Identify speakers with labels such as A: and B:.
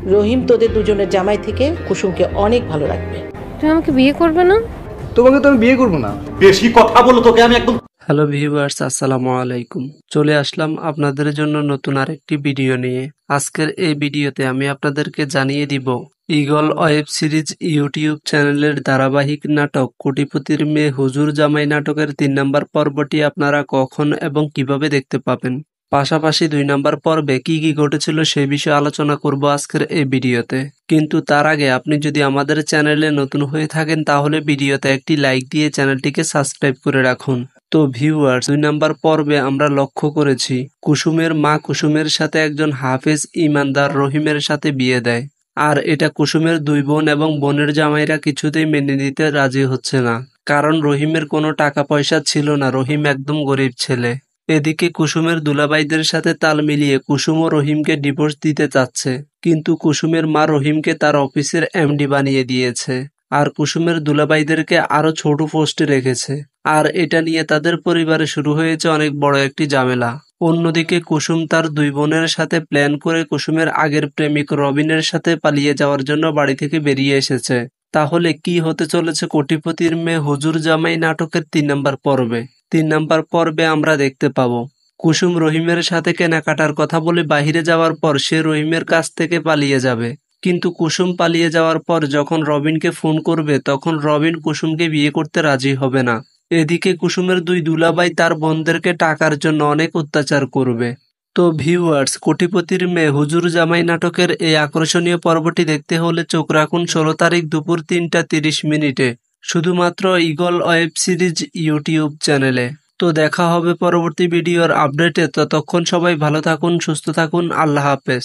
A: রহিম তোদের দুজনের জামাই থেকে কুসুমকে অনেক ভালো রাখবে।
B: তুমি আমাকে বিয়ে করবে না?
C: তোমাকে তো আমি বিয়ে করবো না।
D: বেশি কথা বলো, তোকে আমি একদম।
E: হ্যালো ভিউয়ার্স, আসসালামু আলাইকুম। চলে আসলাম আপনাদের জন্য নতুন আরেকটি ভিডিও নিয়ে। আজকের এই ভিডিওতে আমি আপনাদেরকে জানিয়ে দিব ঈগল ওয়েব সিরিজ ইউটিউব চ্যানেলের ধারাবাহিক নাটক কোটিপতির মেয়ে হুজুর জামাই নাটকের 3 নম্বর পর্বটি আপনারা কখন এবং কিভাবে দেখতে পাবেন। পাশাপাশি 2 নম্বর পর্বে কি কি ঘটেছিল সেই বিষয়ে আলোচনা করব আজকের এই ভিডিওতে। কিন্তু তার আগে আপনি যদি আমাদের চ্যানেলে নতুন হয়ে থাকেন তাহলে ভিডিওতে একটি লাইক দিয়ে চ্যানেলটিকে সাবস্ক্রাইব করে রাখুন। তো ভিউয়ার্স, 2 নম্বর পর্বে আমরা লক্ষ্য করেছি কুসুমের মা কুসুমের সাথে একজন হাফেজ ইমানদার রহিমের সাথে বিয়ে দেয়। আর এটা কুসুমের 2 বোন এবং বোনের জামাইরা কিছুতেই মেনে নিতে রাজি হচ্ছে না, কারণ রহিমের কোনো টাকা পয়সা ছিল না, রহিম একদম গরিব ছেলে। এদিকে কুসুমের দুলাভাইদের সাথে তাল মিলিয়ে কুসুম ও রহিমকে ডিভোর্স দিতে চাচ্ছে, কিন্তু কুসুমের মা রহিমকে তার অফিসের এমডি বানিয়ে দিয়েছে আর কুসুমের দুলাভাইদেরকে আরো ছোট পোস্টে রেখেছে। আর এটা নিয়ে তাদের পরিবারে শুরু হয়েছে অনেক বড় একটি ঝামেলা। অন্যদিকে কুসুম তার 2 বোনের সাথে প্ল্যান করে কুসুমের আগের প্রেমিক রবিনের সাথে পালিয়ে যাওয়ার জন্য বাড়ি থেকে বেরিয়ে এসেছে। তাহলে কি হতে চলেছে কোটিপতির মেয়ে হুজুর জামাই নাটকের 3 নম্বর পর্বে? 3 নম্বর পর্বে আমরা দেখতে পাবো কুসুম রহিমের সাথে কেনাকাটার কথা বলে বাহিরে যাওয়ার পর সে রহিমের কাছ থেকে পালিয়ে যাবে, কিন্তু কুসুম পালিয়ে যাওয়ার পর যখন রবিনকে ফোন করবে তখন রবিন কুসুমকে বিয়ে করতে রাজি হবে না। এদিকে কুসুমের 2 দুলাভাই তার বোনদেরকে টাকার জন্য অনেক অত্যাচার করবে। তো ভিউয়ার্স, কোটিপতির মেয়ে হুজুর জামাই নাটকের এই আকর্ষণীয় পর্বটি দেখতে হলে চোখ রাখুন 16 তারিখ দুপুর 3টা 30 মিনিটে শুধুমাত্র ঈগল ওয়েব সিরিজ ইউটিউব চ্যানেলে। তো দেখা হবে পরবর্তী ভিডিওর আপডেটে। ততক্ষণ সবাই ভালো থাকুন, সুস্থ থাকুন। আল্লাহ হাফেজ।